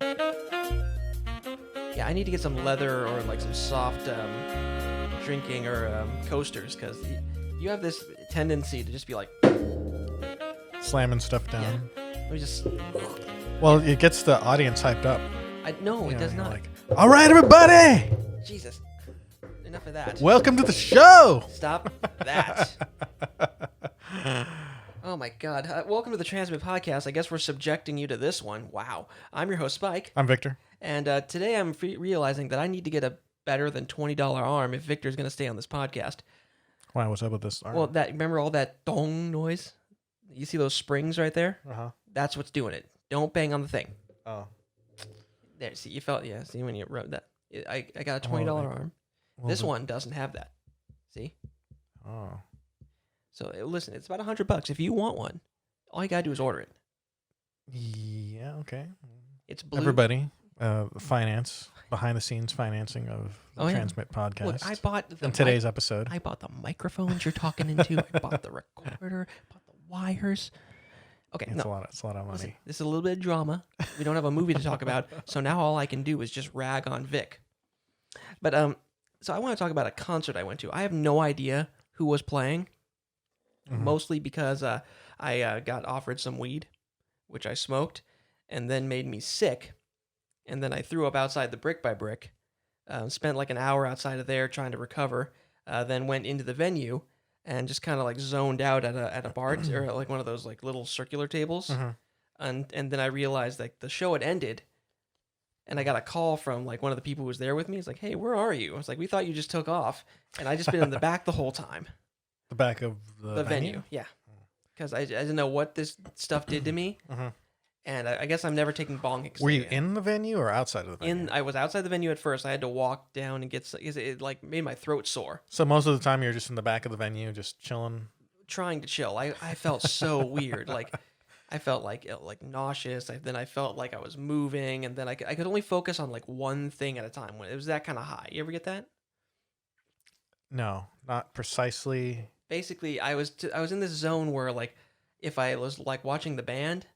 Yeah, I need to get some leather or like some soft drinking or coasters because you have this tendency to just be like Slamming stuff down. Let me just. Well, it gets the audience hyped up. No, it does not. Like, all right, everybody. Jesus. Enough of that. Welcome to the show. Stop that. Oh my God. Welcome to the Transmit Podcast. I guess we're subjecting you to this one. Wow. I'm your host, Spike. I'm Victor. And today I'm realizing that I need to get a better than $20 arm if Victor's going to stay on this podcast. Wow, what's up with this arm? Well, remember all that dong noise? You see those springs right there? Uh-huh. That's what's doing it. Don't bang on the thing. Oh. There, see, you felt, yeah, see when you wrote that. I got a $20 arm. This one doesn't have that. See? Oh. So listen, it's about $100. If you want one, all you gotta do is order it. Yeah, okay. It's blue. Everybody, finance, behind the scenes financing of the Transmit Podcast. Look, I bought in today's episode. I bought the microphones you're talking into. I bought the recorder, bought the wires. Okay, it's a lot of money. Listen, this is a little bit of drama. We don't have a movie to talk about, so now all I can do is just rag on Vic. But so I want to talk about a concert I went to. I have no idea who was playing, mostly because I got offered some weed, which I smoked, and then made me sick, and then I threw up outside the Brick by Brick, spent like an hour outside of there trying to recover, then went into the venue, and just kind of like zoned out at a bar or like one of those like little circular tables, and then I realized like the show had ended, and I got a call from like one of the people who was there with me. He's like, "Hey, where are you?" I was like, "We thought you just took off," and I just been in the back the whole time. The back of the venue, yeah, because I didn't know what this stuff did to me, and I guess I'm never taking bong hits. Were you in the venue or outside of the venue? I was outside the venue at first. I had to walk down and get it like made my throat sore. So most of the time you're just in the back of the venue, just chilling, trying to chill. I felt so weird. Like I felt like nauseous. Then I felt like I was moving, and then I could only focus on like one thing at a time. When it was that kind of high. You ever get that? No, not precisely. Basically, I was in this zone where like if I was like watching the band.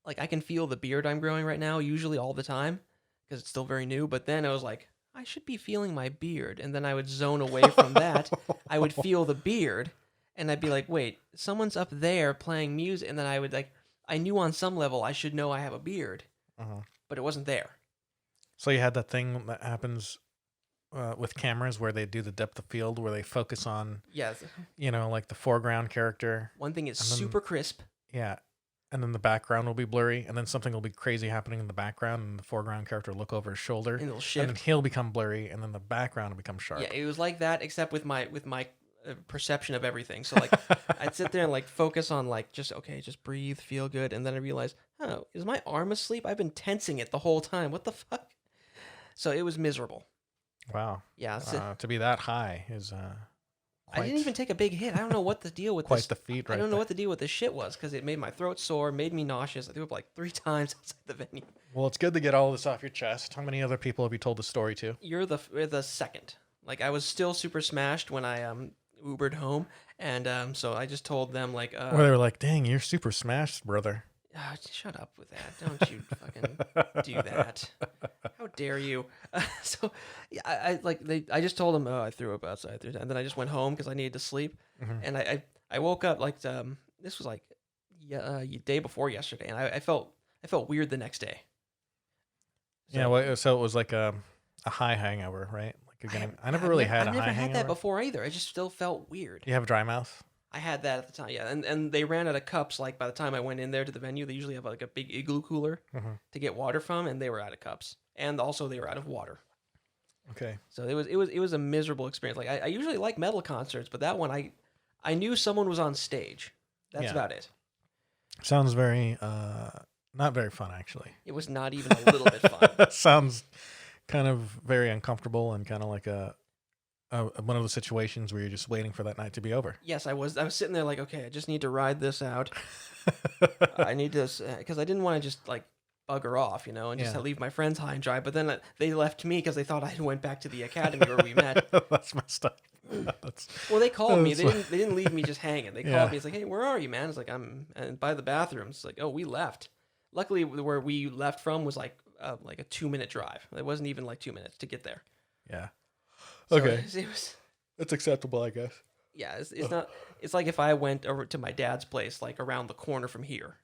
Like, I can feel the beard I'm growing right now, usually all the time, because it's still very new. But then I was like, I should be feeling my beard. And then I would zone away from that. I would feel the beard, and I'd be like, wait, someone's up there playing music. And then I would, like, I knew on some level I should know I have a beard, but it wasn't there. So you had that thing that happens with cameras where they do the depth of field, where they focus on, like the foreground character. One thing is super crisp. Yeah. And then the background will be blurry, and then something will be crazy happening in the background, and the foreground character will look over his shoulder, and it'll shift. And then he'll become blurry, and then the background will become sharp. Yeah, it was like that, except with my perception of everything. So like, I'd sit there and like focus on like just breathe, feel good, and then I realized, oh, is my arm asleep? I've been tensing it the whole time. What the fuck? So it was miserable. Wow. Yeah. To be that high is. I didn't even take a big hit. I don't know what the deal with quite this. The feat, right? I don't know what the deal with this shit was because it made my throat sore, made me nauseous. I threw up like 3 times outside the venue. Well, it's good to get all this off your chest. How many other people have you told the story to? You're the second. Like I was still super smashed when I Ubered home, and so I just told them like. Well, they were like, "Dang, you're super smashed, brother." Oh, shut up with that! Don't you fucking do that! How dare you? So, yeah, I just told them, oh, I threw up outside, and then I just went home because I needed to sleep, and I woke up like this was like day before yesterday, and I felt weird the next day. So, yeah, well, so it was like a high hangover, right? Like again, I never really had a high hangover. I never had that before either. I just still felt weird. You have a dry mouth? I had that at the time, yeah. And they ran out of cups, like, by the time I went in there to the venue. They usually have, like, a big igloo cooler to get water from, and they were out of cups. And also, they were out of water. Okay. So it was a miserable experience. Like, I usually like metal concerts, but that one, I knew someone was on stage. That's about it. Sounds very, not very fun, actually. It was not even a little bit fun. Sounds kind of very uncomfortable and kind of like one of those situations where you're just waiting for that night to be over. Yes, I was sitting there like, okay, I just need to ride this out. I need to, because I didn't want to just like bugger off, and just leave my friends high and dry. But then they left me because they thought I went back to the academy where we met. That's messed up. Well, they called me. They didn't leave me just hanging. They called me. It's like, hey, where are you, man? It's like, I'm by the bathroom. It's like, oh, we left. Luckily, where we left from was like like a 2-minute drive. It wasn't even like 2 minutes to get there. Yeah. So Okay. it was. It's acceptable, I guess. Yeah, it's not. It's like if I went over to my dad's place, like around the corner from here.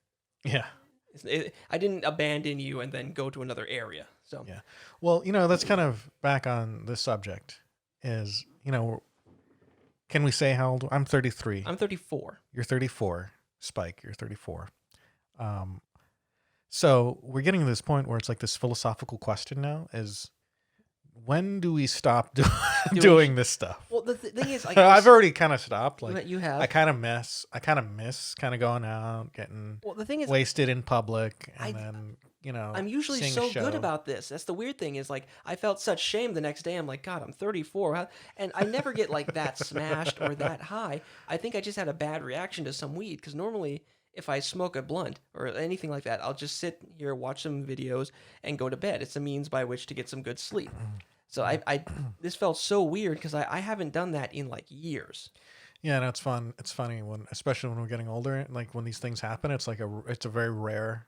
Yeah. I didn't abandon you and then go to another area. So yeah. Well, that's kind of back on this subject. Is can we say how old? I'm 33. I'm 34. You're 34. Spike, you're 34. So we're getting to this point where it's like this philosophical question now: is when do we stop doing this stuff? Well, the thing is, I've already kind of stopped. Like you have. I kind of miss kind of going out, getting the thing is, wasted in public, and then I'm usually so good about this. That's the weird thing is like I felt such shame the next day. I'm like, God, I'm 34, and I never get like that smashed or that high. I think I just had a bad reaction to some weed because normally if I smoke a blunt or anything like that, I'll just sit here, watch some videos, and go to bed. It's a means by which to get some good sleep. So I this felt so weird because I haven't done that in like years. Yeah, no, it's fun. It's funny especially when we're getting older, like when these things happen, it's a very rare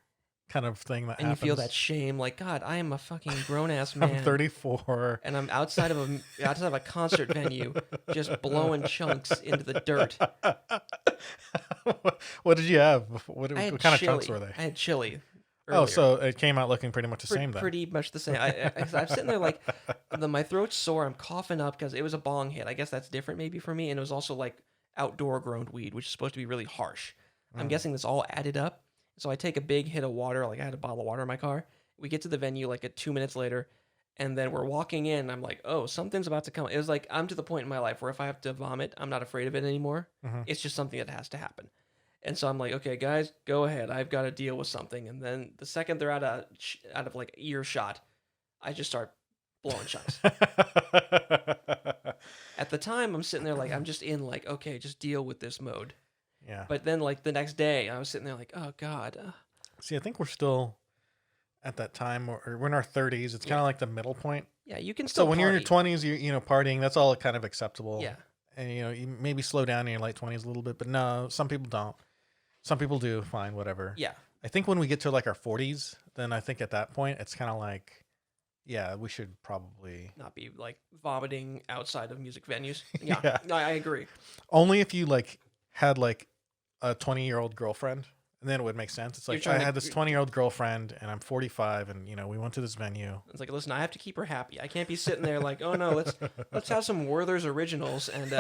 kind of thing that and happens. You feel that shame, like God, I am a fucking grown ass man. I'm 34, and I'm outside of a concert venue, just blowing chunks into the dirt. What did you have? What kind of chunks were they? I had chili. Earlier. Oh, so it came out looking pretty much the same then. Pretty much the same. I'm sitting there like, my throat's sore. I'm coughing up because it was a bong hit. I guess that's different maybe for me. And it was also like outdoor grown weed, which is supposed to be really harsh. I'm guessing this all added up. So I take a big hit of water. Like I had a bottle of water in my car. We get to the venue like 2 minutes later. And then we're walking in. And I'm like, oh, something's about to come. It was like I'm to the point in my life where if I have to vomit, I'm not afraid of it anymore. Mm-hmm. It's just something that has to happen. And so I'm like, okay, guys, go ahead. I've got to deal with something. And then the second they're out of like earshot, I just start blowing chunks. At the time, I'm sitting there like, I'm just in like, okay, just deal with this mode. Yeah. But then like the next day, I was sitting there like, oh God. See, I think we're still at that time, or we're in our 30s. It's kind of like the middle point. Yeah, you can still. So when you're in your 20s, you're partying. That's all kind of acceptable. Yeah. And you maybe slow down in your late 20s a little bit, but no, some people don't. Some people do, fine, whatever. Yeah. I think when we get to like our 40s, then I think at that point, it's kind of like, yeah, we should probably not be like vomiting outside of music venues. Yeah, yeah. No, I agree. Only if you like had like a 20-year-old girlfriend, and then it would make sense. It's like I had this 20-year-old girlfriend, and I'm 45, and we went to this venue. It's like, listen, I have to keep her happy. I can't be sitting there like, oh no, let's have some Werther's Originals and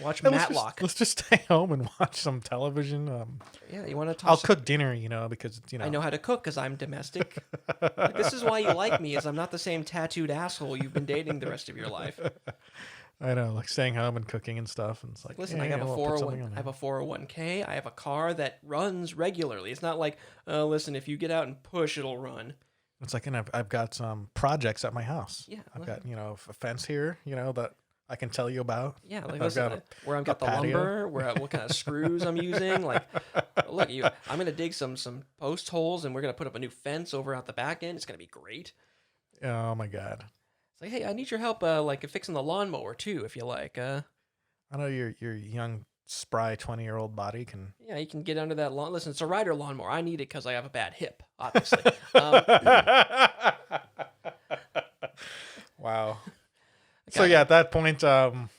watch Matlock. Let's just stay home and watch some television. Yeah, you want to I'll cook dinner, because I know how to cook because I'm domestic. Like, this is why you like me, is I'm not the same tattooed asshole you've been dating the rest of your life. I know, like staying home and cooking and stuff, and it's like, listen, I have a 401k. I have a car that runs regularly. It's not like, listen, if you get out and push, it'll run. It's like, and I've got some projects at my house. Yeah, I've got a fence here, that I can tell you about. Yeah, like listen, where I've got the lumber, what kind of screws I'm using. Like, look, I'm gonna dig some post holes, and we're gonna put up a new fence over out the back end. It's gonna be great. Oh my God. Like, hey, I need your help, like fixing the lawnmower too, if you like. I know your young, spry 20-year-old body can. Yeah, you can get under that lawn. Listen, it's a rider lawnmower. I need it because I have a bad hip, obviously. Wow. So yeah, at that point,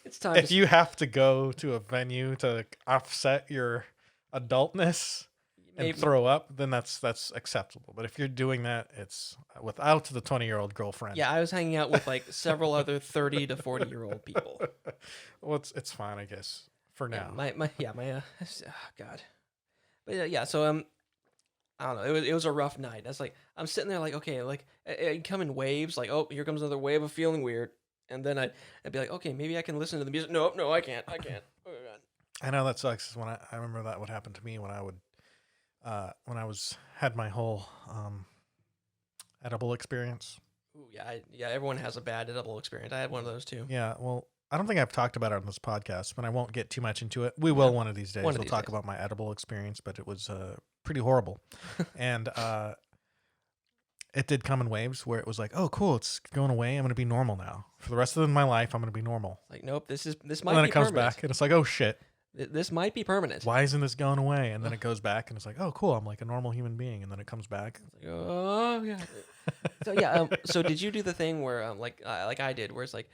it's time. If you have to go to a venue to offset your adultness and throw up, then that's acceptable. But if you're doing that, it's without the 20-year-old girlfriend. Yeah, I was hanging out with like several other 30 to 40-year-old people. Well, it's fine, I guess, for now. Oh, God. But yeah, so I don't know. It was a rough night. I was like, I'm sitting there like, okay, like it'd come in waves, like, oh, here comes another wave of feeling weird, and then I'd be like, okay, maybe I can listen to the music. No, I can't. Oh God. I know that sucks. When I remember that would happen to me when I had my whole edible experience. Ooh, yeah. Everyone has a bad edible experience. I had one of those too. Yeah. Well, I don't think I've talked about it on this podcast, but I won't get too much into it. We will one of these days. We'll talk about my edible experience, but it was pretty horrible, and it did come in waves where it was like, oh, cool, it's going away. I'm going to be normal now for the rest of my life. I'm going to be normal. Like, nope, this might. And then be it comes permanent. back, and it's like, oh shit. This might be permanent. Why isn't this going away? And then it goes back, and it's like, oh, cool, I'm like a normal human being. And then it comes back. It's like, oh yeah. So yeah. So did you do the thing where like I did, where it's like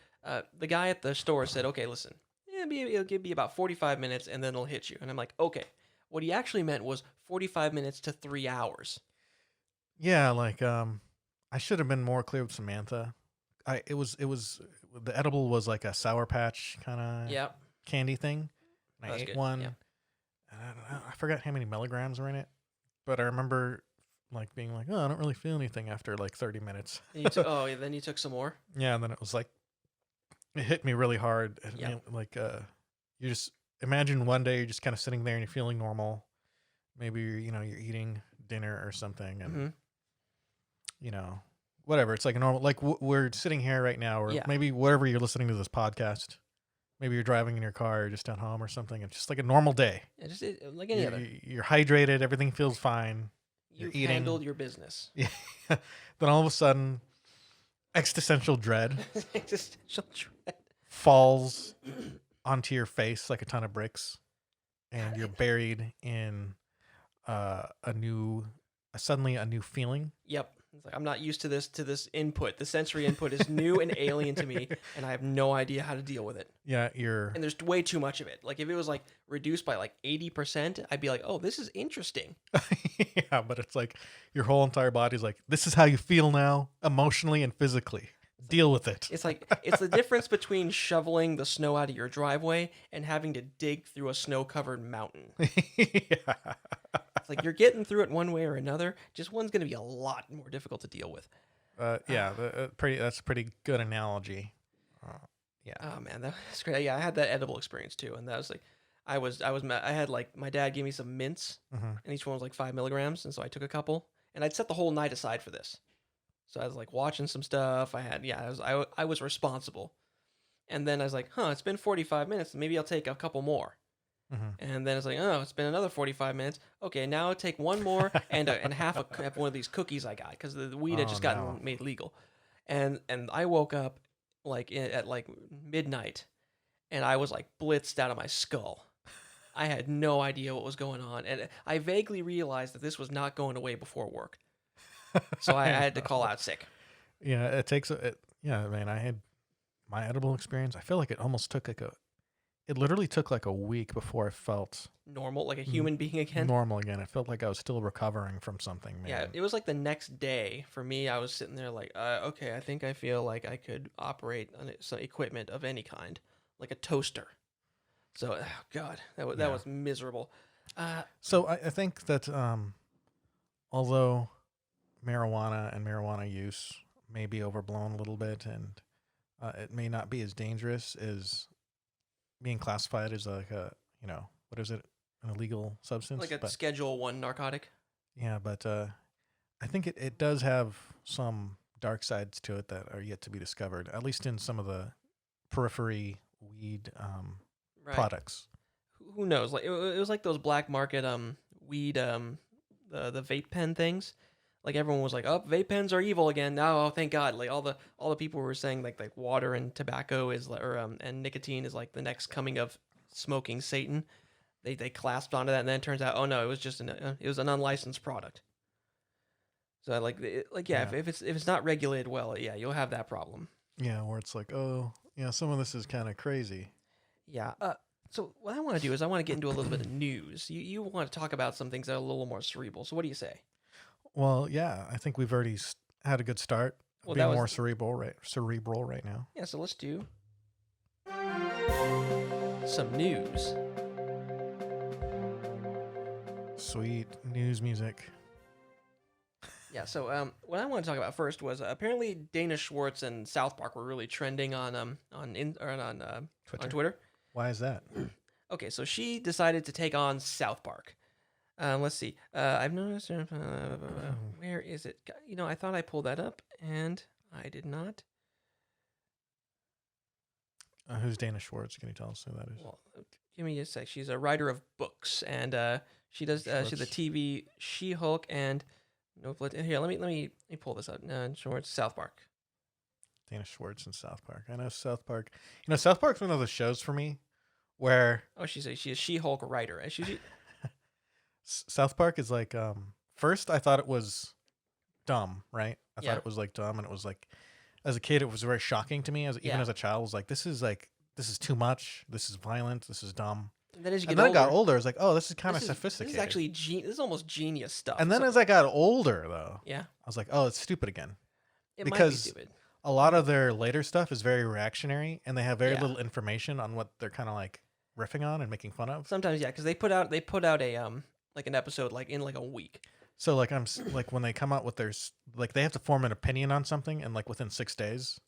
the guy at the store said, okay, listen, it'll give me about 45 minutes, and then it'll hit you. And I'm like, okay. What he actually meant was 45 minutes to 3 hours. Yeah, like I should have been more clear with Samantha. It was the edible was like a Sour Patch kind of Yep. candy thing. And I That's ate good, one. yeah. And I forgot how many milligrams were in it, but I remember like being like, oh, I don't really feel anything after like 30 minutes. And you took, oh, yeah, then you took some more. Yeah, and then it was like it hit me really hard. And, Yep. like you just imagine one day you're just kind of sitting there and you're feeling normal. Maybe you're eating dinner or something, and whatever. It's like a normal, like we're sitting here right now, or maybe wherever you're listening to this podcast. Maybe you're driving in your car or just at home or something. It's just like a normal day. Yeah, just like any other. You're hydrated. Everything feels fine. You've eating. handled your business. Yeah. Then all of a sudden, existential dread Existential dread falls onto your face like a ton of bricks, and you're buried in suddenly a new feeling. Yep. It's like, I'm not used to this input. The sensory input is new and alien to me, and I have no idea how to deal with it. Yeah, and there's way too much of it. Like if it was like reduced by like 80%, I'd be like, oh, this is interesting. Yeah, but it's like your whole entire body's like, this is how you feel now, emotionally and physically. Deal with it. It's like it's the difference between shoveling the snow out of your driveway and having to dig through a snow-covered mountain. Yeah. It's like you're getting through it one way or another. Just one's going to be a lot more difficult to deal with. That's a pretty good analogy. Yeah. Oh man, that's great. Yeah, I had that edible experience too, and that was like, I had like my dad gave me some mints, and each one was like 5 milligrams, and so I took a couple, and I'd set the whole night aside for this. So I was like watching some stuff. I was responsible, and then I was like, it's been 45 minutes. Maybe I'll take a couple more. And then it's like, oh, it's been another 45 minutes. Okay, now I'll take one more and half of one of these cookies I got because the weed had just gotten made legal. And I woke up like at like midnight, and I was like blitzed out of my skull. I had no idea what was going on, and I vaguely realized that this was not going away before work. So I had to call out sick. Yeah, man, I had my edible experience. I feel like it almost took it literally took like a week before I felt normal, like a human being again. Normal again. It felt like I was still recovering from something, man. Yeah, it was like the next day for me. I was sitting there like, okay, I think I feel like I could operate on some equipment of any kind, like a toaster. So, oh God, that was miserable. So I think that although marijuana and marijuana use may be overblown a little bit, and it may not be as dangerous as being classified as like a, what is it? An illegal substance? Like a Schedule 1 narcotic? Yeah, but I think it does have some dark sides to it that are yet to be discovered, at least in some of the periphery weed products. Who knows? Like it was like those black market weed the vape pen things. Like everyone was like, "Oh, vape pens are evil again." Now, oh, thank God! Like all the people were saying like water and tobacco is and nicotine is like the next coming of smoking Satan. They clasped onto that, and then it turns out, oh no, it was just it was an unlicensed product. So if it's not regulated well, you'll have that problem. Yeah, where it's like, oh yeah, some of this is kind of crazy. Yeah. So what I want to do is I want to get into a little bit of news. You want to talk about some things that are a little more cerebral. So what do you say? Well, yeah, I think we've already had a good start. Being more cerebral right now. Yeah, so let's do some news. Sweet news music. Yeah, so what I want to talk about first was apparently Dana Schwartz and South Park were really trending on Twitter. Why is that? Okay, so she decided to take on South Park. Let's see. I've noticed. Where is it? I thought I pulled that up, and I did not. Who's Dana Schwartz? Can you tell us who that is? Well, give me a sec. She's a writer of books, and she does. She's the TV She-Hulk, and here. Let me pull this up. Schwartz, South Park. Dana Schwartz and South Park. I know South Park. South Park's one of those shows for me where she's a She-Hulk writer. And South Park is like first I thought it was dumb, right? I Yeah. thought it was like dumb, and it was like as a kid it was very shocking to me. Even as a child, I was like, this is too much. This is violent. This is dumb. And then as you And get then older, I got older. I was like, oh, this is kind of this sophisticated. is actually this is almost genius stuff. And then as I got older, though, yeah, I was like, oh, it's stupid again. it Because might be stupid. a lot of their later stuff is very reactionary, and they have very Yeah. little information on what they're kind of like riffing on and making fun of. Sometimes, yeah, because they put out a like an episode like in like a week. So like like when they come out with like they have to form an opinion on something and like within 6 days,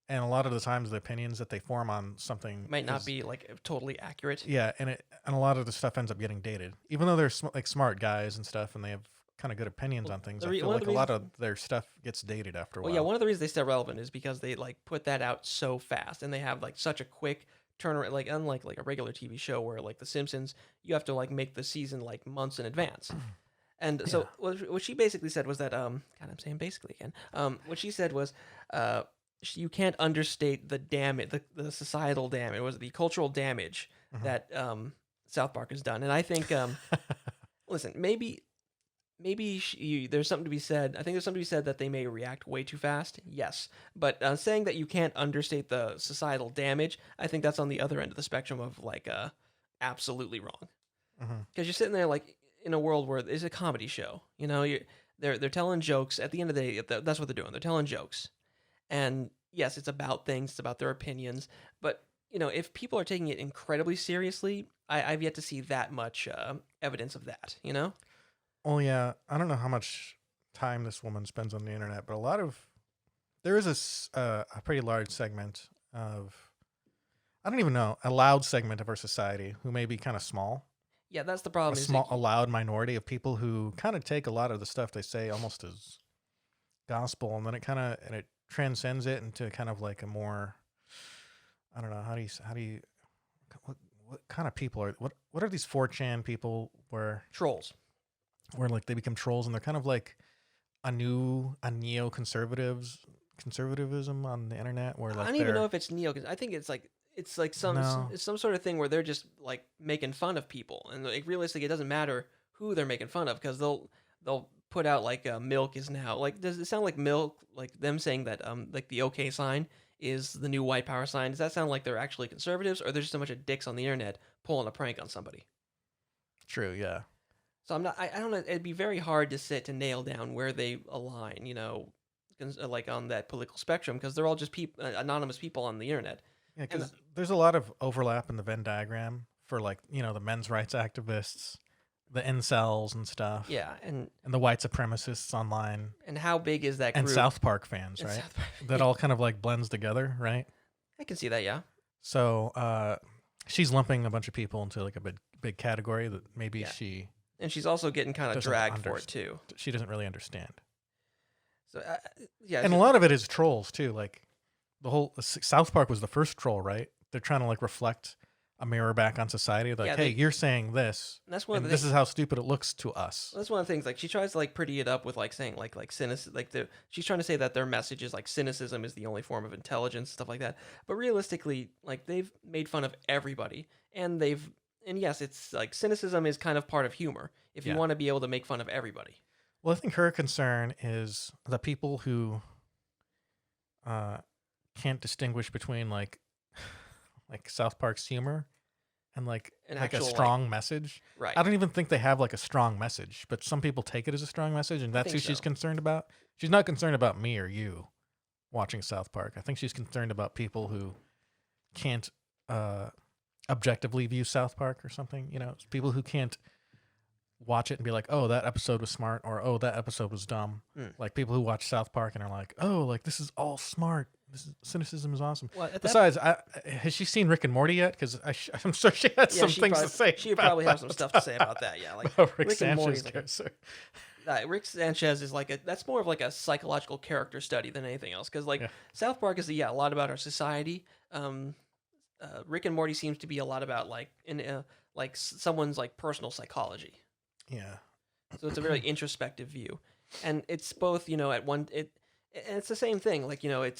and a lot of the times the opinions that they form on something Might not be like totally accurate. Yeah, and a lot of the stuff ends up getting dated, even though they're like smart guys and stuff, and they have kind of good opinions on things. I feel like a lot of their stuff gets dated after a while. Well, yeah, one of the reasons they stay relevant is because they like put that out so fast, and they have like such a quick turnaround. Like unlike like a regular TV show where like The Simpsons, you have to like make the season like months in advance. And so what she basically said was that God, I'm saying basically again. What she said was you can't understate the damage, the societal damage, it was the cultural damage that South Park has done. And I think listen, maybe there's something to be said. I think there's something to be said that they may react way too fast. Yes, but saying that you can't understate the societal damage, I think that's on the other end of the spectrum of like absolutely wrong. Because you're sitting there like in a world where it's a comedy show. You know, they're telling jokes. At the end of the day, that's what they're doing. They're telling jokes, and yes, it's about things. It's about their opinions. But you know, if people are taking it incredibly seriously, I've yet to see that much evidence of that. You know. Oh yeah, I don't know how much time this woman spends on the internet, but there is a pretty large segment of, I don't even know, a loud segment of our society who may be kind of small. Yeah, that's the problem. A loud minority of people who kind of take a lot of the stuff they say almost as gospel, and then it transcends it into kind of like a more, I don't know, what kind of people are, what are these 4chan people where trolls? Where like they become trolls, and they're kind of like a neoconservativism on the internet. Where like I don't even know if it's neo. I think it's like some sort of thing where they're just like making fun of people, and like realistically, it doesn't matter who they're making fun of because they'll put out like milk is now like, does it sound like milk, like them saying that like the OK sign is the new white power sign? Does that sound like they're actually conservatives, or there's just a bunch of dicks on the internet pulling a prank on somebody? True, yeah. So I'm not. I don't know. It'd be very hard to nail down where they align. You know, like on that political spectrum, because they're all just anonymous people on the internet. Yeah, because there's a lot of overlap in the Venn diagram for like, you know, the men's rights activists, the incels and stuff. Yeah, and the white supremacists online. And how big is that group? And South Park fans, right? That all kind of like blends together, right? I can see that, yeah. So she's lumping a bunch of people into like a big category that maybe she. And she's also getting kind of dragged for it too. She doesn't really understand. So yeah, and a lot of it is trolls too. Like the whole South Park was the first troll, right? They're trying to like reflect a mirror back on society. Like, hey, you're saying this, and that's one of the this is how stupid it looks to us. That's one of the things. Like she tries to like pretty it up with like saying like cynicism. Like she's trying to say that their message is like cynicism is the only form of intelligence, stuff like that. But realistically, like they've made fun of everybody, and yes, it's like cynicism is kind of part of humor if you want to be able to make fun of everybody. Well, I think her concern is the people who can't distinguish between like South Park's humor and like a strong message. Right. I don't even think they have like a strong message, but some people take it as a strong message, and that's who she's concerned about. She's not concerned about me or you watching South Park. I think she's concerned about people who can't objectively view South Park or something. You know, people who can't watch it and be like, oh, that episode was smart, or oh, that episode was dumb. Like people who watch South Park and are like, oh, like this is all smart. Cynicism is awesome. Well, besides, has she seen Rick and Morty yet? Because I'm sure she had some things to say. She probably has some stuff to say about that. Yeah, like Rick Sanchez. Rick Sanchez is like that's more of like a psychological character study than anything else. Because like South Park is a lot about our society. Rick and Morty seems to be a lot about like like someone's like personal psychology. Yeah. So it's a very introspective view, and it's both, you know, and it's the same thing. Like, you know,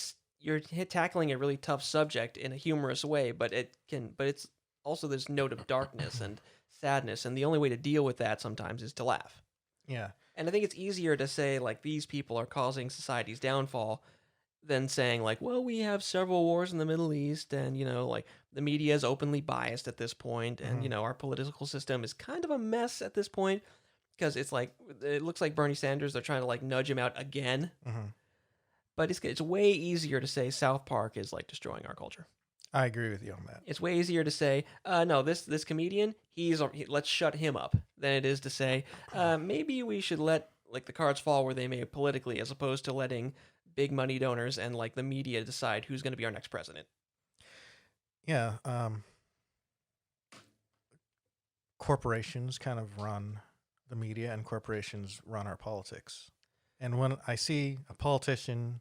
you're tackling a really tough subject in a humorous way, but it's also this note of darkness and sadness, and the only way to deal with that sometimes is to laugh. Yeah. And I think it's easier to say like these people are causing society's downfall than saying like, well, we have several wars in the Middle East, and like the media is openly biased at this point, and our political system is kind of a mess at this point, because it's like it looks like Bernie Sanders, they're trying to like nudge him out again. But it's way easier to say South Park is like destroying our culture. I agree with you on that. It's way easier to say, no, this comedian, let's shut him up, than it is to say, maybe we should let like the cards fall where they may politically, as opposed to letting big money donors and like the media decide who's going to be our next president. Yeah. Corporations kind of run the media, and corporations run our politics. And when I see a politician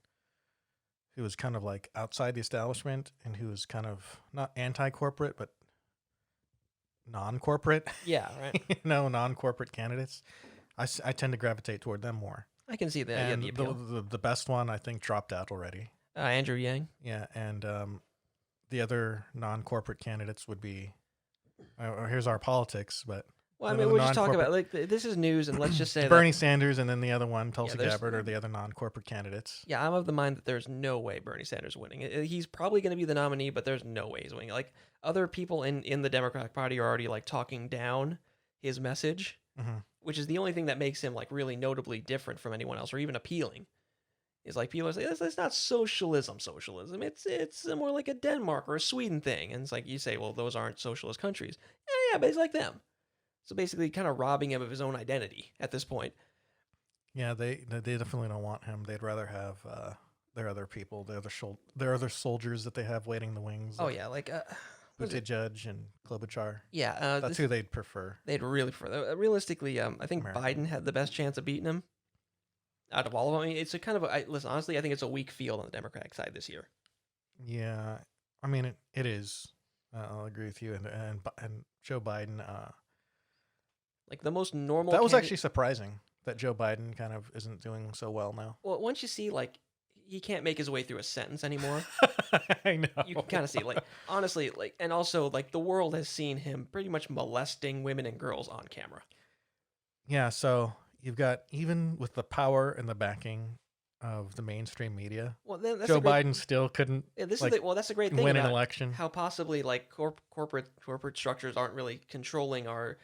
who is kind of like outside the establishment and who is kind of not anti-corporate, but non-corporate. Yeah, right. Non-corporate candidates, I tend to gravitate toward them more. I can see that. And the appeal. The best one, I think, dropped out already. Andrew Yang. Yeah, and the other non-corporate candidates would be, here's our politics, but... Well, I mean, we're just talking about, like, this is news, and let's just say Bernie Sanders, and then the other one, Tulsi Gabbard, are the other non-corporate candidates. Yeah, I'm of the mind that there's no way Bernie Sanders is winning. He's probably going to be the nominee, but there's no way he's winning. Like, other people in the Democratic Party are already, like, talking down his message, which is the only thing that makes him, like, really notably different from anyone else, or even appealing. Is like, people are saying, it's not socialism. It's more like a Denmark or a Sweden thing. And it's like, you say, well, those aren't socialist countries. Yeah, but he's like them. So basically kind of robbing him of his own identity at this point. Yeah, they definitely don't want him. They'd rather have their other people, their other soldiers that they have waiting in the wings. Oh, yeah, like... Buttigieg and Klobuchar. Yeah. That's who they'd prefer. They'd really prefer. Realistically, I think Biden had the best chance of beating him out of all of them. I mean, it's a kind of listen, honestly, I think it's a weak field on the Democratic side this year. Yeah, I mean, it is. I'll agree with you. And Joe Biden... like the most normal... That was actually surprising that Joe Biden kind of isn't doing so well now. Well, once you see, like, he can't make his way through a sentence anymore. I know. You can kind of see, like, honestly, like, and also, like, the world has seen him pretty much molesting women and girls on camera. Yeah, so you've got, even with the power and the backing of the mainstream media, Joe Biden still couldn't that's the great thing win an about election. How possibly, like, corporate structures aren't really controlling our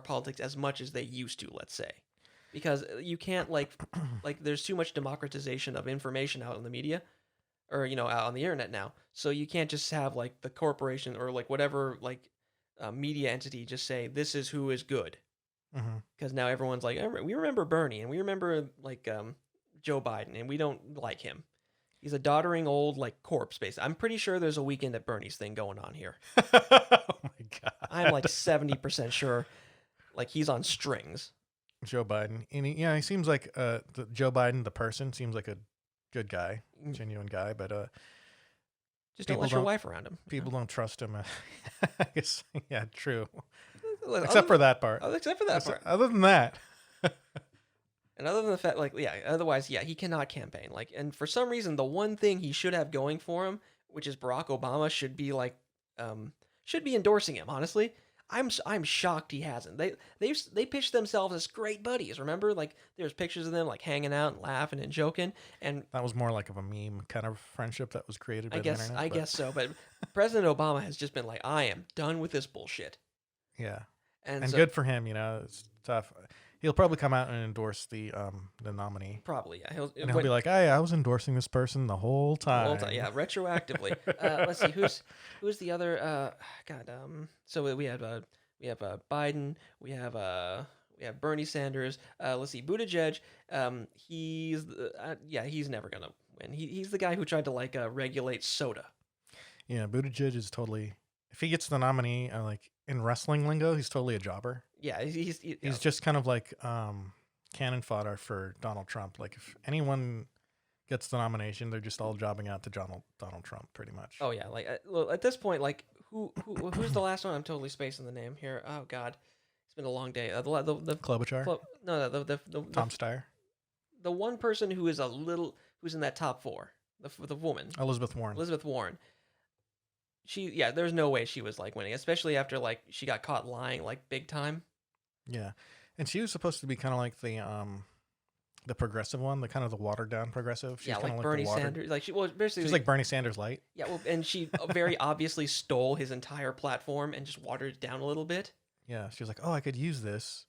politics as much as they used to, let's say. Because you can't, like there's too much democratization of information out in the media, or, out on the internet now. So you can't just have, like, the corporation or, like, whatever, like, media entity just say, this is who is good. Because now everyone's like, we remember Bernie, and we remember, like, Joe Biden, and we don't like him. He's a doddering old, like, corpse, basically. I'm pretty sure there's a Weekend at Bernie's thing going on here. Oh, my God. I'm, like, 70% sure, like, he's on strings. Joe Biden. And he seems like Joe Biden, the person, seems like a good guy, genuine guy, but just don't let your wife around him. People don't trust him. I guess, yeah, true. Except for that part. Other than that. And other than the fact, like, yeah, otherwise, yeah, he cannot campaign. Like, and for some reason, the one thing he should have going for him, which is Barack Obama, should be endorsing him, honestly. I'm shocked he hasn't. They pitched themselves as great buddies. Remember, like, there's pictures of them like hanging out and laughing and joking. And that was more like of a meme kind of friendship that was created by the internet. I guess so. But President Obama has just been like, I am done with this bullshit. Yeah, and so, good for him. It's tough. He'll probably come out and endorse the nominee. Probably, yeah. He'll be like, "Hey, I was endorsing this person the whole time." Yeah, retroactively. Let's see, who's the other? So we have Biden. We have Bernie Sanders. Let's see, Buttigieg. He's never gonna win. He's the guy who tried to, like, regulate soda. Yeah, Buttigieg is totally. If he gets the nominee, like, in wrestling lingo, he's totally a jobber. Yeah, he's just kind of like cannon fodder for Donald Trump. Like, if anyone gets the nomination, they're just all jobbing out to Donald Trump, pretty much. Oh yeah, like, at this point, like, who's the last one? I'm totally spacing the name here. Oh God, it's been a long day. The Klobuchar. The Tom Steyer. The one person who's in that top four, the woman, Elizabeth Warren. there's no way she was like winning, especially after like she got caught lying like big time. Yeah, and she was supposed to be kind of like the progressive one, the kind of the watered down progressive. She's Yeah, kind of like like Bernie the watered. Sanders. Like basically She's like Bernie Sanders light. Yeah, well, and she very obviously stole his entire platform and just watered it down a little bit. Yeah, she was like, oh, I could use this,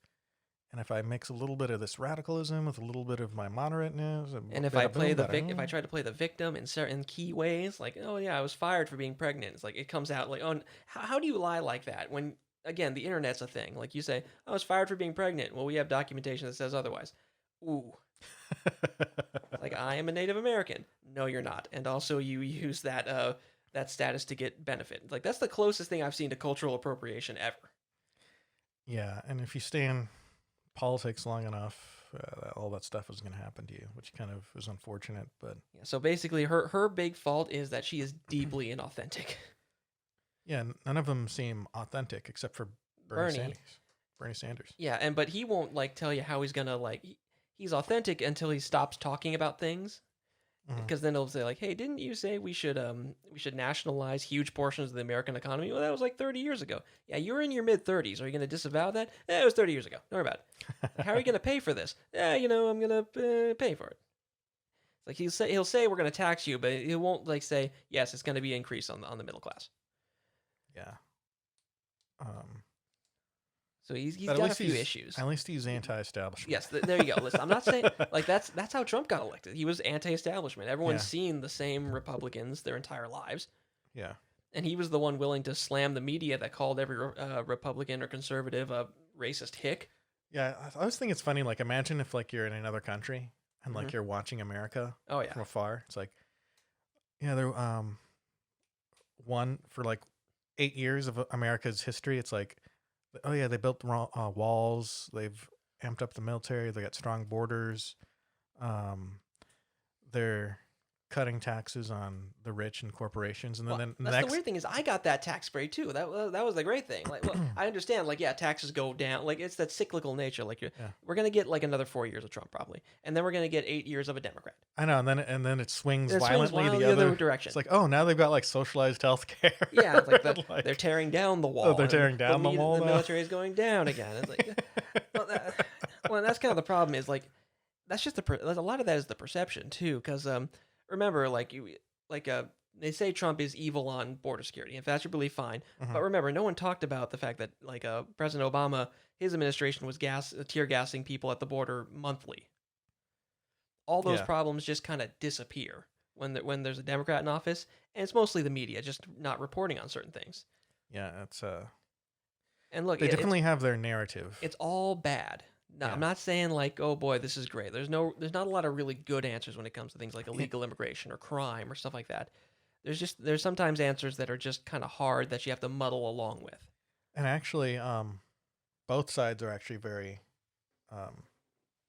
and if I mix a little bit of this radicalism with a little bit of my moderateness, and if I play if I try to play the victim in certain key ways, like, oh yeah, I was fired for being pregnant. It's like it comes out like, oh, how do you lie like that when again the internet's a thing? Like you say, I was fired for being pregnant. Well, we have documentation that says otherwise. Ooh. Like, I am a Native American. No, you're not. And also you use that status to get benefit. Like, that's the closest thing I've seen to cultural appropriation ever. Yeah, and if you stay in politics long enough, all that stuff is going to happen to you, which kind of is unfortunate. But yeah, so basically, her big fault is that she is deeply inauthentic. Yeah, none of them seem authentic except for Bernie Sanders. Yeah, but he won't like tell you how he's gonna like. He's authentic until he stops talking about things, because then he'll say like, "Hey, didn't you say we should nationalize huge portions of the American economy?" Well, that was like 30 years ago. Yeah, you're in your mid-30s. Are you going to disavow that? It was 30 years ago. Don't worry about it. How are you going to pay for this? I'm going to pay for it. It's like he'll say we're going to tax you, but he won't like say yes, it's going to be an increase on the middle class. Yeah. So he's got a few issues. At least he's anti-establishment. Yes, there you go. Listen, I'm not saying like that's how Trump got elected. He was anti-establishment. Everyone's seen the same Republicans their entire lives. Yeah. And he was the one willing to slam the media that called every Republican or conservative a racist hick. Yeah, I always think it's funny. Like, imagine if like you're in another country and like you're watching America. From afar. It's like, yeah, there one for like 8 years of America's history. It's like, oh yeah, they built walls. They've amped up the military. They got strong borders. They're cutting taxes on the rich and corporations, and then that's the weird thing is I got that tax break too. That was the great thing. Like, well, I understand. Like, yeah, taxes go down. Like, it's that cyclical nature. Like, we're gonna get like another 4 years of Trump probably, and then we're gonna get 8 years of a Democrat. I know, and then it swings violently the other direction. It's like, oh, now they've got like socialized health care. Yeah, it's like, they're tearing down the wall. Oh, they're tearing down the wall. The military is going down again. It's like, well, that's kind of the problem. Is like, that's just a lot of that is the perception too, because remember, they say Trump is evil on border security. If that's your belief, fine. But remember, no one talked about the fact that like President Obama, his administration was tear gassing people at the border monthly. All those problems just kind of disappear when there's a Democrat in office, and it's mostly the media just not reporting on certain things. Yeah, it's and look, they definitely have their narrative. It's all bad. No, I'm not saying like, oh boy, this is great. There's not a lot of really good answers when it comes to things like illegal immigration or crime or stuff like that. There's sometimes answers that are just kind of hard that you have to muddle along with. And actually, both sides are actually very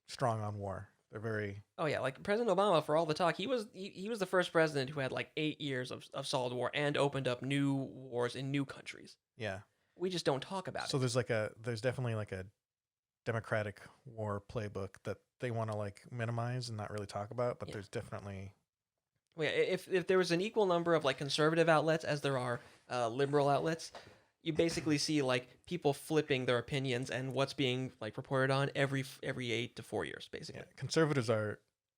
strong on war. They're very. Oh yeah, like President Obama, for all the talk, he was the first president who had like 8 years of solid war and opened up new wars in new countries. Yeah, we just don't talk about it. So there's definitely like a Democratic war playbook that they want to like minimize and not really talk about, but there's definitely. Well, yeah, if there was an equal number of like conservative outlets as there are liberal outlets, you basically see like people flipping their opinions and what's being like reported on every 8 to 4 years, basically. Yeah, conservatives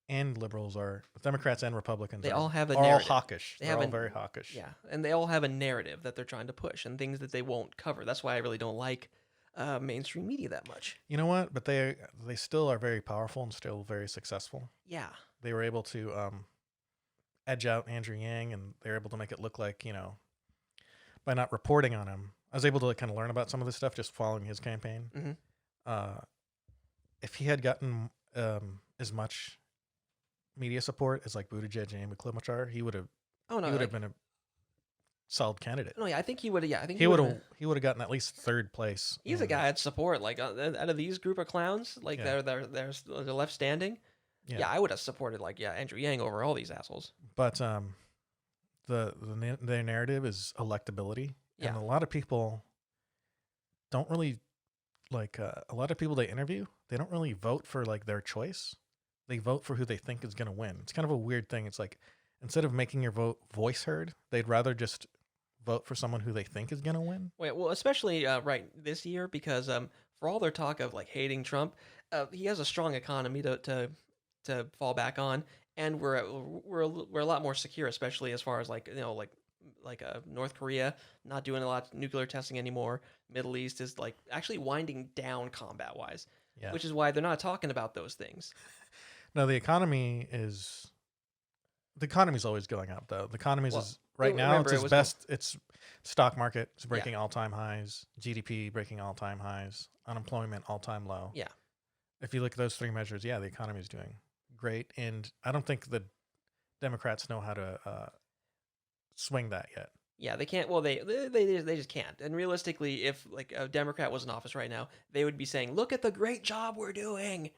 and liberals are Democrats and Republicans. They all have a narrative. All hawkish. They're all very hawkish. Yeah, and they all have a narrative that they're trying to push and things that they won't cover. That's why I really don't like mainstream media that much. You know what? But they still are very powerful and still very successful. Yeah, they were able to edge out Andrew Yang, and they're able to make it look like, by not reporting on him. I was able to kind of learn about some of this stuff just following his campaign. If he had gotten as much media support as like Buttigieg and Amy Klobuchar, he would have. Oh no, he would have been a solid candidate. No, yeah, I think he would. Yeah, I think he would have gotten at least third place. He's a guy I'd support. Like out of these group of clowns, like they're left standing. Yeah, I would have supported Andrew Yang over all these assholes. But their narrative is electability, and a lot of people don't really a lot of people they interview. They don't really vote for like their choice. They vote for who they think is going to win. It's kind of a weird thing. It's like instead of making your voice heard, they'd rather just vote for someone who they think is going to win. Well, especially right this year, because for all their talk of like hating Trump, he has a strong economy to fall back on, and we're a lot more secure, especially as far as like North Korea not doing a lot of nuclear testing anymore. Middle East is like actually winding down combat wise, Yeah. which is why they're not talking about those things. No, the economy's always going up though. The economy's is right now remember, it's its best. It's stock market is breaking all-time highs, GDP breaking all-time highs, unemployment all-time low. Yeah. If you look at those three measures, the economy is doing great, and I don't think the Democrats know how to swing that yet. Yeah, they can't. Well, they just can't. And realistically, if like a Democrat was in office right now, they would be saying, "Look at the great job we're doing,"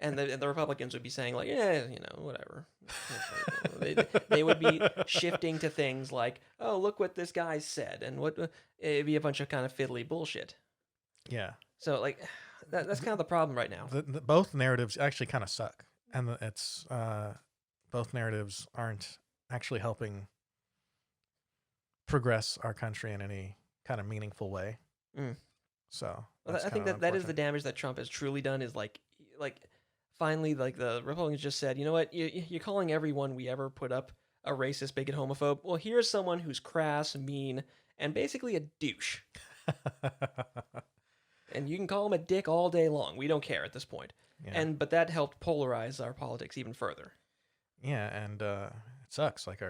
and the Republicans would be saying, like, "Yeah, whatever." they would be shifting to things like, "Oh, look what this guy said," and it'd be a bunch of kind of fiddly bullshit. Yeah. So like, that's kind of the problem right now. Both narratives actually kind of suck, and it's both narratives aren't actually helping progress our country in any kind of meaningful way. So I think that is the damage that Trump has truly done, is like finally, like the Republicans just said, you know what, you're calling everyone we ever put up a racist, bigot, homophobe. Well, here's someone who's crass, mean, and basically a douche. And you can call him a dick all day long. We don't care at this point. Yeah. But that helped polarize our politics even further. Yeah, and it sucks. Like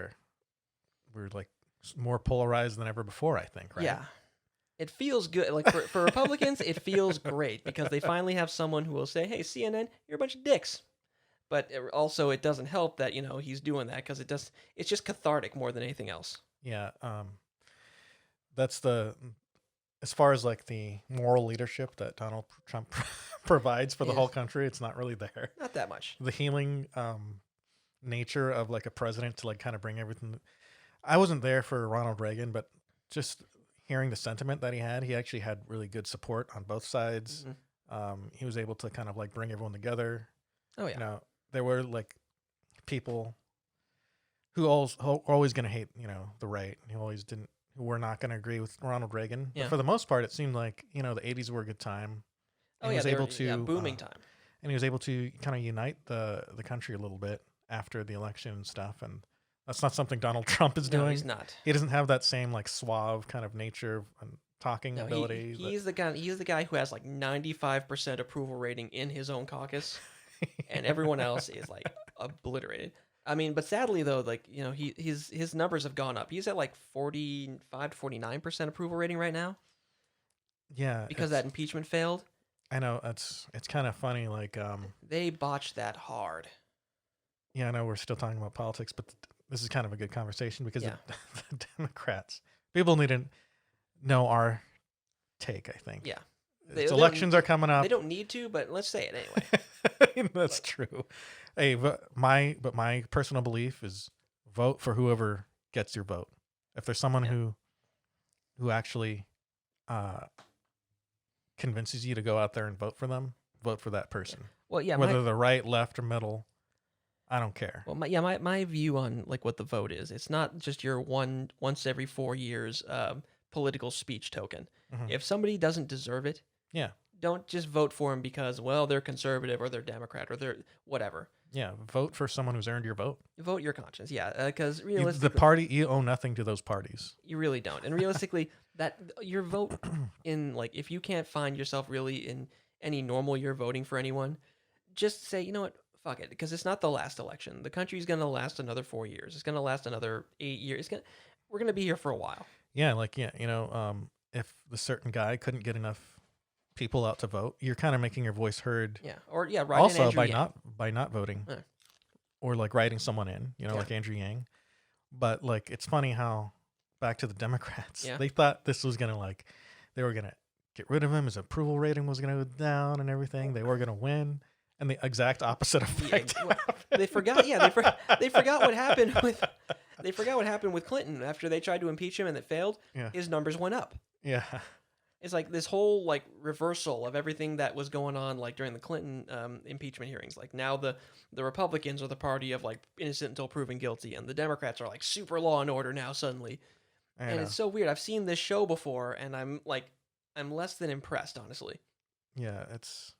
we're like more polarized than ever before, I think, right? Yeah. It feels good. Like for Republicans, it feels great because they finally have someone who will say, "Hey, CNN, you're a bunch of dicks." But also, it doesn't help that he's doing that because it's just cathartic more than anything else. Yeah. That's as far as like the moral leadership that Donald Trump provides for the whole country, it's not really there. Not that much. The healing nature of like a president to like kind of bring everything. I wasn't there for Ronald Reagan, but just hearing the sentiment that he actually had really good support on both sides. Mm-hmm. He was able to kind of like bring everyone together. Oh yeah. There were like people who are always going to hate, the right, who were not going to agree with Ronald Reagan. Yeah. But for the most part, it seemed like, the 80s were a good time. And he was able to booming time. And he was able to kind of unite the country a little bit after the election and stuff. And that's not something Donald Trump is doing. No, he's not. He doesn't have that same like suave kind of nature and talking ability. He's the guy who has like 95% approval rating in his own caucus, and everyone else is like obliterated. I mean, but sadly though, like his numbers have gone up. He's at like 45 to 49% approval rating right now. Yeah, because that impeachment failed. I know it's kind of funny. Like they botched that hard. Yeah, I know we're still talking about politics, but this is kind of a good conversation because the Democrats, people need to know our take, I think. Yeah. Elections are coming up. They don't need to, but let's say it anyway. That's true. Hey, but my personal belief is vote for whoever gets your vote. If there's someone who actually convinces you to go out there and vote for them, vote for that person. Well, yeah, whether they're right, left, or middle, I don't care. Well, my view on like what the vote is, it's not just your once every 4 years political speech token. Mm-hmm. If somebody doesn't deserve it, don't just vote for them because they're conservative or they're Democrat or they're whatever. Yeah, vote for someone who's earned your vote. Vote your conscience, because realistically, the party, you owe nothing to those parties. You really don't, and realistically, that your vote in like if you can't find yourself really in any normal year voting for anyone, just say, you know what, fuck it, because it's not the last election. The country's gonna last another 4 years. It's gonna last another 8 years. We're gonna be here for a while. Yeah, if the certain guy couldn't get enough people out to vote, you're kind of making your voice heard. Yeah, or right. Also by not voting, or like writing someone in, like Andrew Yang. But like it's funny how back to the Democrats, they thought this was gonna they were gonna get rid of him. His approval rating was gonna go down and everything. They were gonna win. And the exact opposite effect. They forgot. Yeah, they forgot what happened with. They forgot what happened with Clinton after they tried to impeach him and it failed. Yeah. His numbers went up. Yeah, it's like this whole like reversal of everything that was going on like during the Clinton impeachment hearings. Like now the Republicans are the party of like innocent until proven guilty, and the Democrats are like super law and order now suddenly. And it's so weird. I've seen this show before, and I'm less than impressed, honestly. Yeah, it's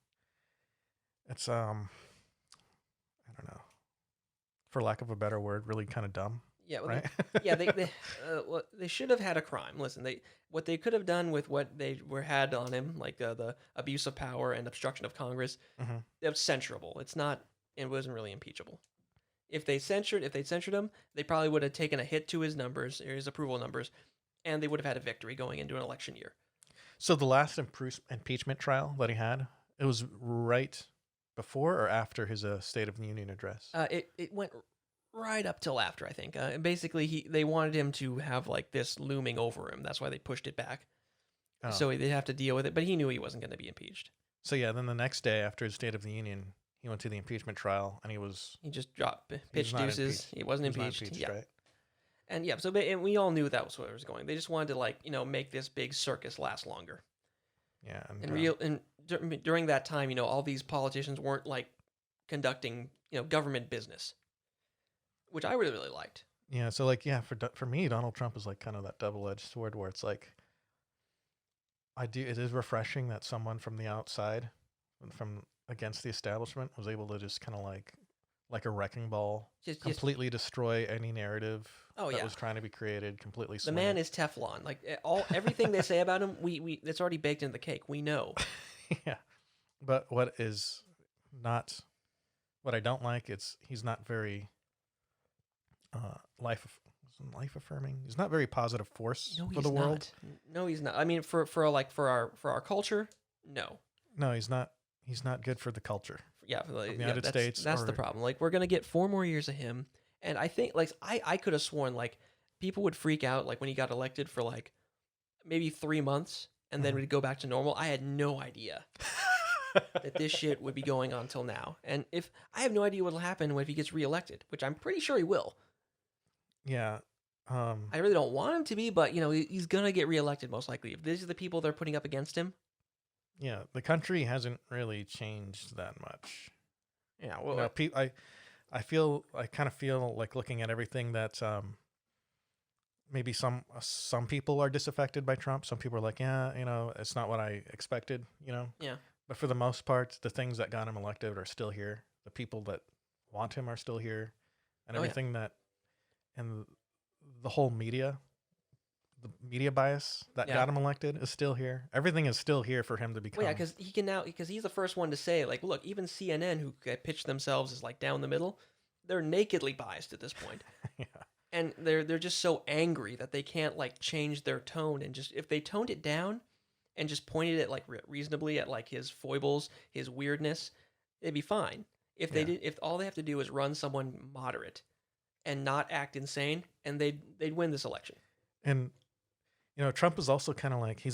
I don't know, for lack of a better word, really kind of dumb. Yeah, well, right? they should have had a crime. Listen, what they could have done with what they had on him, like the abuse of power and obstruction of Congress, it's censurable. It wasn't really impeachable. If they'd censored him, they probably would have taken a hit to his numbers, or his approval numbers, and they would have had a victory going into an election year. So the last impeachment trial that he had, it was right before or after his State of the Union address? It went right up till after, I think. Basically, they wanted him to have like this looming over him. That's why they pushed it back. Oh. So they'd have to deal with it, but he knew he wasn't going to be impeached. So yeah, then the next day after his State of the Union, he went to the impeachment trial, and he just dropped pitch deuces. He wasn't impeached. Yeah. Right? And yeah, and we all knew that was where it was going. They just wanted to make this big circus last longer. Yeah, and during that time, all these politicians weren't like conducting government business, which I really, really liked. Yeah, so for me, Donald Trump is like kind of that double-edged sword where it's like it is refreshing that someone from the outside, from against the establishment, was able to just kind of like a wrecking ball, completely destroy any narrative that was trying to be created, completely swing The man is Teflon. Like everything they say about him, we it's already baked into the cake. We know. Yeah. But what I don't like, he's not very life affirming. He's not very positive force for the world. No, he's not. I mean, for our culture, no. No, he's not. He's not good for the culture. Yeah, for the United States. That's the problem. Like, we're gonna get 4 more years of him, and I think I could have sworn people would freak out when he got elected for maybe 3 months, and then we'd go back to normal. I had no idea that this shit would be going on till now, and if I have no idea what'll happen if he gets reelected, which I'm pretty sure he will. Yeah. I really don't want him to be, but he's gonna get reelected most likely. If these are the people they're putting up against him. Yeah, the country hasn't really changed that much. Yeah, well, I kind of feel like looking at everything that maybe some people are disaffected by Trump. Some people are like, yeah, it's not what I expected, Yeah. But for the most part, the things that got him elected are still here. The people that want him are still here, and everything and the whole media. The media bias that got him elected is still here. Everything is still here for him to become. Well, yeah, because he's the first one to say, look, even CNN, who pitch themselves as down the middle, they're nakedly biased at this point. Yeah. And they're just so angry that they can't change their tone, and just if they toned it down and just pointed it reasonably at his foibles, his weirdness, it'd be fine. If they did, if all they have to do is run someone moderate and not act insane, and they'd win this election. And Trump is also kind of like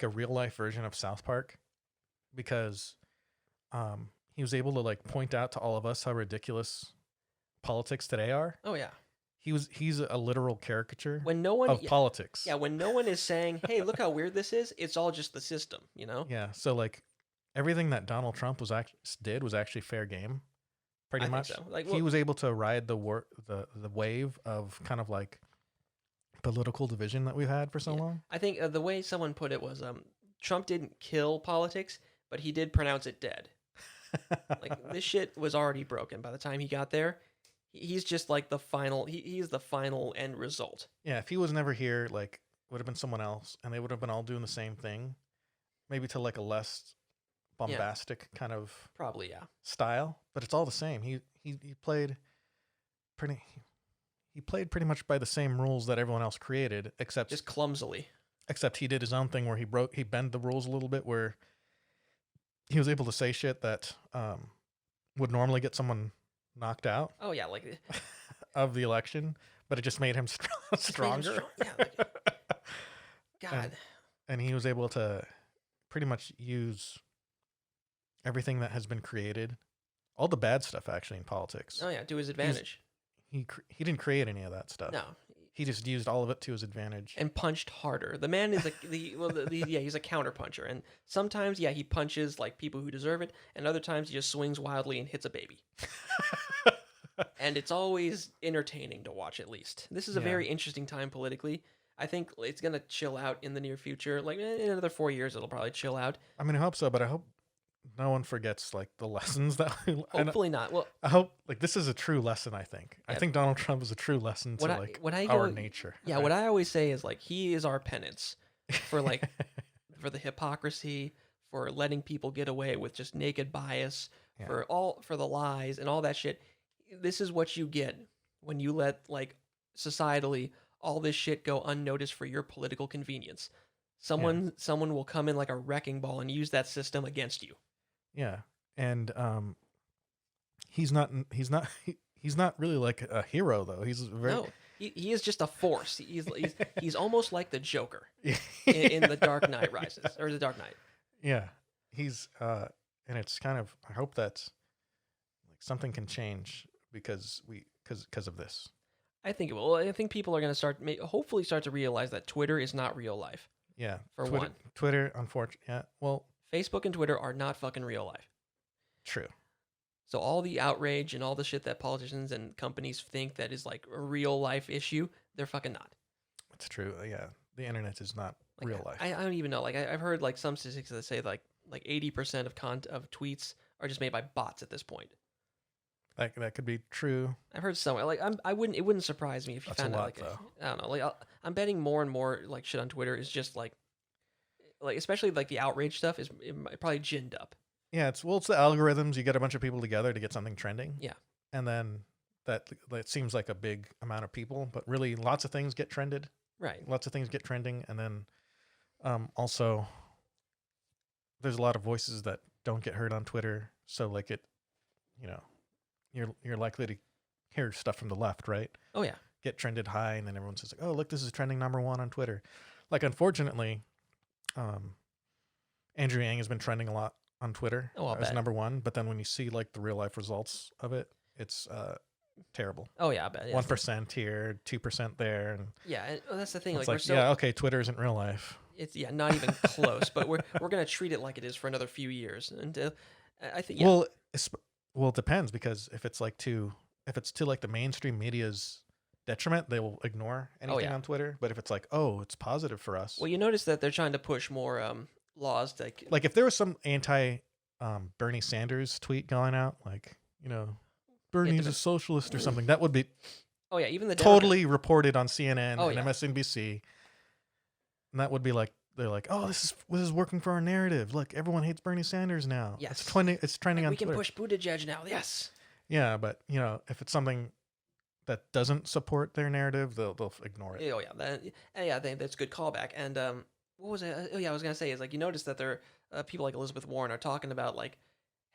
a real life version of South Park, because he was able to point out to all of us how ridiculous politics today are. Oh yeah. He's a literal caricature of politics. Yeah, when no one is saying, "Hey, look how weird this is," it's all just the system, Yeah, so everything that Donald Trump did was actually fair game, pretty much. So. He was able to ride the wave of kind of political division that we've had for so long. I think the way someone put it was, Trump didn't kill politics, but he did pronounce it dead. This shit was already broken by the time he got there. He's just the final. He's the final end result. Yeah, if he was never here, would have been someone else, and they would have been all doing the same thing, maybe to a less bombastic kind of probably style. But it's all the same. He played pretty. He played pretty much by the same rules that everyone else created, except just clumsily. Except he did his own thing where he bent the rules a little bit, where he was able to say shit that would normally get someone knocked out. Oh yeah, of the election, but it just made him stronger. God. And he was able to pretty much use everything that has been created, all the bad stuff actually in politics. Oh yeah, to his advantage. He didn't create any of that stuff. No. He just used all of it to his advantage. And punched harder. The man is he's a counter puncher. And sometimes, he punches people who deserve it. And other times he just swings wildly and hits a baby. And it's always entertaining to watch, at least. This is a very interesting time politically. I think it's gonna chill out in the near future. Like in another 4 years, it'll probably chill out. I mean, I hope so, but I hope no one forgets like the lessons that. Hopefully not. Well, I hope like this is a true lesson. I think. Yeah. I think Donald Trump is a true lesson to our nature. Yeah, right? what I always say is like he is our penance for like for the hypocrisy, for letting people get away with just naked bias, Yeah. for the lies and all that shit. This is what you get when you let like societally all this shit go unnoticed for your political convenience. Someone will come in like a wrecking ball and use that system against you. Yeah, and he's not really like a hero though. He's very No, he is just a force. He's almost like the Joker in the Dark Knight Rises or the Dark Knight. Yeah, he's and it's kind of I hope that like something can change because of this. I think it will. I think people are going to hopefully start to realize that Twitter is not real life. Yeah, for Twitter, one. Twitter, unfortunately, yeah. Well, Facebook and Twitter are not fucking real life. True. So all the outrage and all the shit that politicians and companies think that is like a real life issue, they're fucking not. It's true. Yeah, the internet is not like, real life. I don't even know. Like I've heard like some statistics that say like 80% of tweets are just made by bots at this point. That could be true. I've heard somewhere like it wouldn't surprise me if you found out like I don't know, like I'm betting more and more like shit on Twitter is just like especially like the outrage stuff is probably ginned up. Yeah, it's the algorithms. You get a bunch of people together to get something trending. Yeah, and then that seems like a big amount of people, but really lots of things get trended. Right. Lots of things get trending, and then also there's a lot of voices that don't get heard on Twitter. So like it, you're likely to hear stuff from the left, right? Oh yeah. Get trended high, and then everyone says like, "Oh, look, this is trending #1 on Twitter." Like, unfortunately, Andrew Yang has been trending a lot on Twitter as #1. But then when you see like the real life results of it, it's terrible. Oh yeah, I bet 1% here, 2% there, and yeah, and that's the thing. Like okay, Twitter isn't real life. It's not even close. But we're gonna treat it like it is for another few years, and I think well, it depends because if it's to like the mainstream media's detriment, they will ignore anything on Twitter. But if it's like, oh, it's positive for us. Well, you notice that they're trying to push more laws to like if there was some anti Bernie Sanders tweet going out, like Bernie's a socialist or something, that would be even the totally reported on CNN and MSNBC, and that would be like they're like, oh, this is working for our narrative. Look, everyone hates Bernie Sanders now. Yes, it's trending on Twitter. We can push Buttigieg now. Yes. Yeah, but if it's something that doesn't support their narrative, they'll ignore it. Oh yeah, that's a good callback. And what was it? I was gonna say is like you notice that there people like Elizabeth Warren are talking about like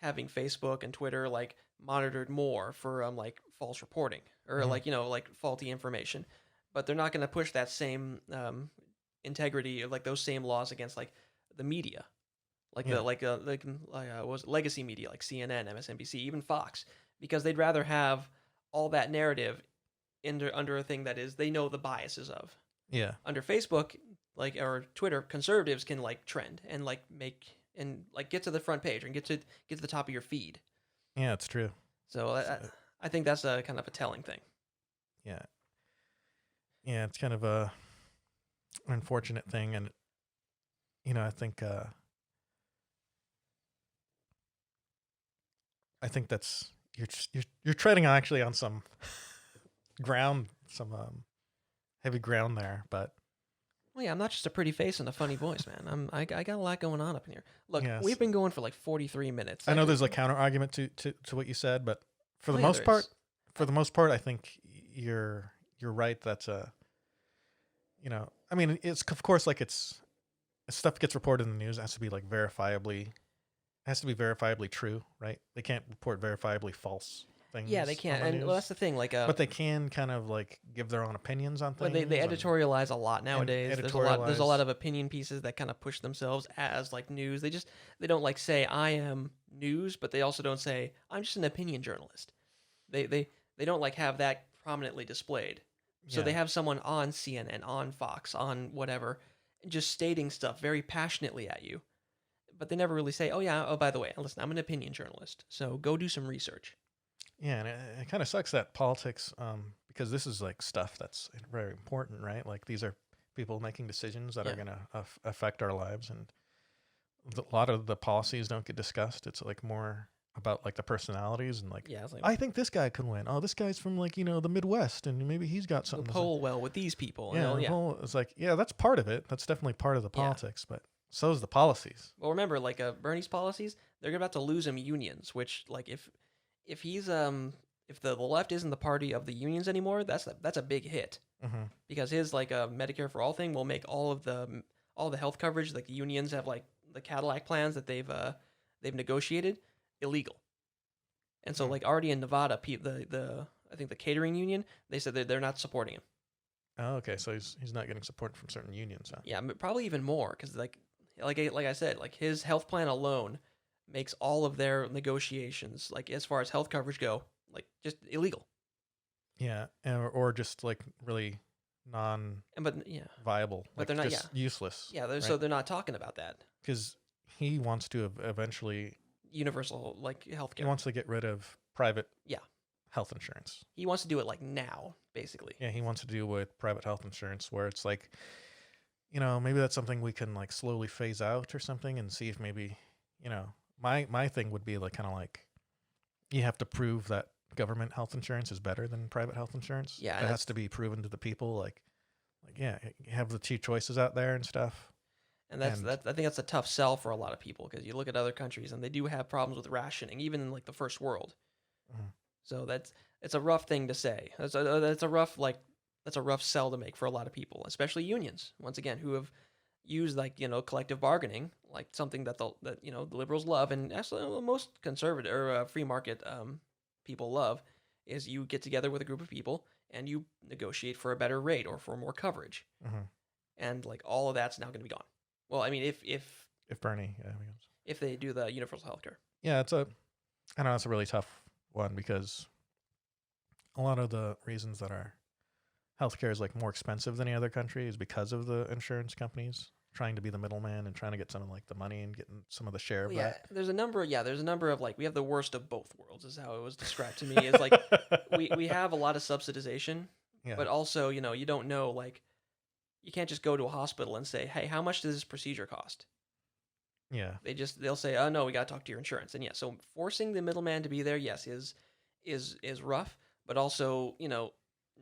having Facebook and Twitter like monitored more for like false reporting or like like faulty information, but they're not gonna push that same integrity of like those same laws against like the media, like what was it, legacy media like CNN, MSNBC, even Fox, because they'd rather have all that narrative under a thing that is they know the biases of. Yeah. Under Facebook, like or Twitter, conservatives can like trend and like make and like get to the front page and get to the top of your feed. Yeah, it's true. So I think that's a kind of a telling thing. Yeah. Yeah, it's kind of a unfortunate thing, and I think that's you're treading actually on some ground, some heavy ground there, but well, yeah, I'm not just a pretty face and a funny voice, man. I got a lot going on up in here. Look, yes. We've been going for like 43 minutes. I know there's a counter argument to what you said, but for the most part, I think you're right. That's I mean, it's of course like stuff gets reported in the news. It has to be like verifiably true, right? They can't report verifiably false things. Yeah, they can't. And well, that's the thing. Like, but they can kind of like give their own opinions on things. Well, they editorialize a lot nowadays. There's a lot of opinion pieces that kind of push themselves as like news. They don't like say I am news, but they also don't say I'm just an opinion journalist. They don't like have that prominently displayed. So they have someone on CNN, on Fox, on whatever, just stating stuff very passionately at you. But they never really say, oh, by the way, listen, I'm an opinion journalist, so go do some research. Yeah, and it kind of sucks that politics, because this is like stuff that's very important, right? Like these are people making decisions that are going to affect our lives, and a lot of the policies don't get discussed. It's like more about like the personalities and like, I think this guy could win. Oh, this guy's from like, the Midwest, and maybe he's got something. We'll poll well with these people. It's like, that's part of it. That's definitely part of the politics, but so is the policies. Well, remember, like Bernie's policies, they're about to lose him unions, which like if he's if the left isn't the party of the unions anymore, that's a big hit, because his like Medicare for All thing will make all the health coverage like the unions have, like the Cadillac plans that they've negotiated, illegal. And so like already in Nevada, I think the catering union, they said they're not supporting him. Oh, okay. So he's not getting support from certain unions, huh? Yeah, probably even more, because like I said, like his health plan alone makes all of their negotiations, like as far as health coverage go, like just illegal. Yeah, or just like really viable, but they're not just useless. Yeah, so they're not talking about that because he wants to eventually universal like healthcare. He wants to get rid of private health insurance. He wants to do it like now, basically. Yeah, he wants to do with private health insurance, where it's like, maybe that's something we can like slowly phase out or something, and see if maybe, my thing would be like kind of like, you have to prove that government health insurance is better than private health insurance. Yeah, it has to be proven to the people. Like have the cheap choices out there and stuff. And I think that's a tough sell for a lot of people, because you look at other countries and they do have problems with rationing, even in like the first world. Mm-hmm. So it's a rough thing to say. That's a rough sell to make for a lot of people, especially unions. Once again, who have used like collective bargaining, like something that the liberals love, and actually most conservative or free market people love, is you get together with a group of people and you negotiate for a better rate or for more coverage, and like all of that's now going to be gone. Well, I mean, if Bernie, if they do the universal healthcare, I know it's a really tough one, because a lot of the reasons that our healthcare is like more expensive than any other country is because of the insurance companies trying to be the middleman and trying to get some of like the money and getting some of the share of that. There's a number of like, we have the worst of both worlds, is how it was described to me. Is like we have a lot of subsidization, but also you don't know, like you can't just go to a hospital and say, hey, how much does this procedure cost? Yeah. They'll say, oh no, we got to talk to your insurance. And so forcing the middleman to be there, yes, is rough, but also,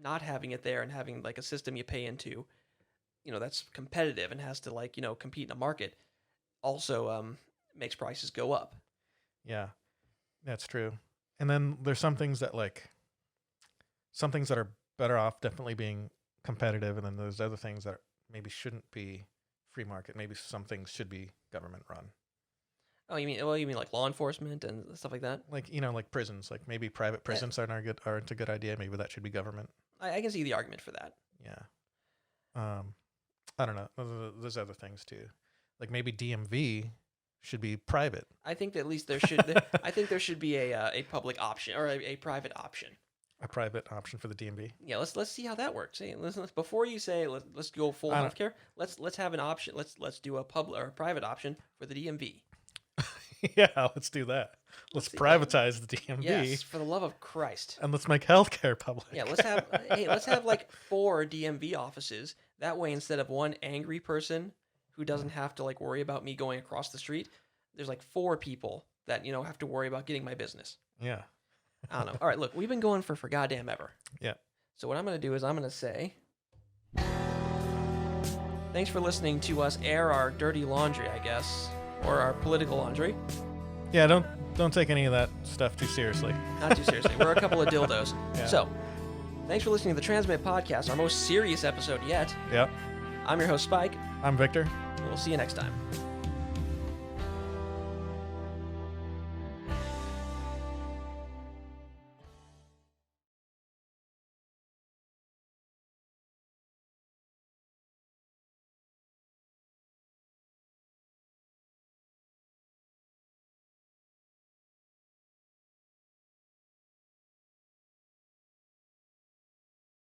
not having it there and having like a system you pay into, that's competitive and has to like, compete in a market, also makes prices go up. Yeah, that's true. And then there's some things that are better off definitely being competitive, and then there's other things that maybe shouldn't be free market. Maybe some things should be government run. Oh, you mean like law enforcement and stuff like that? Like, like prisons, like maybe private prisons aren't a good idea. Maybe that should be government. I can see the argument for that. Yeah. I don't know. There's other things too. Like maybe DMV should be private. I think that at least there should. I think there should be a public option or a private option. A private option for the DMV. Yeah, let's see how that works. Hey, listen, before you say let's go full healthcare, let's have an option. Let's do a public or a private option for the DMV. Yeah, let's do that. Let's privatize the DMV. Yes, for the love of Christ. And let's make healthcare public. Yeah, let's have like 4 DMV offices. That way, instead of one angry person who doesn't have to like worry about me going across the street, there's like 4 people that have to worry about getting my business. Yeah. I don't know. All right, look, we've been going for goddamn ever. Yeah. So what I'm going to do is I'm going to say, thanks for listening to us air our dirty laundry, I guess, or our political laundry. Yeah, don't take any of that stuff too seriously. Not too seriously. We're a couple of dildos. Yeah. So, thanks for listening to the Transmit Podcast, our most serious episode yet. Yep. I'm your host, Spike. I'm Victor. We'll see you next time.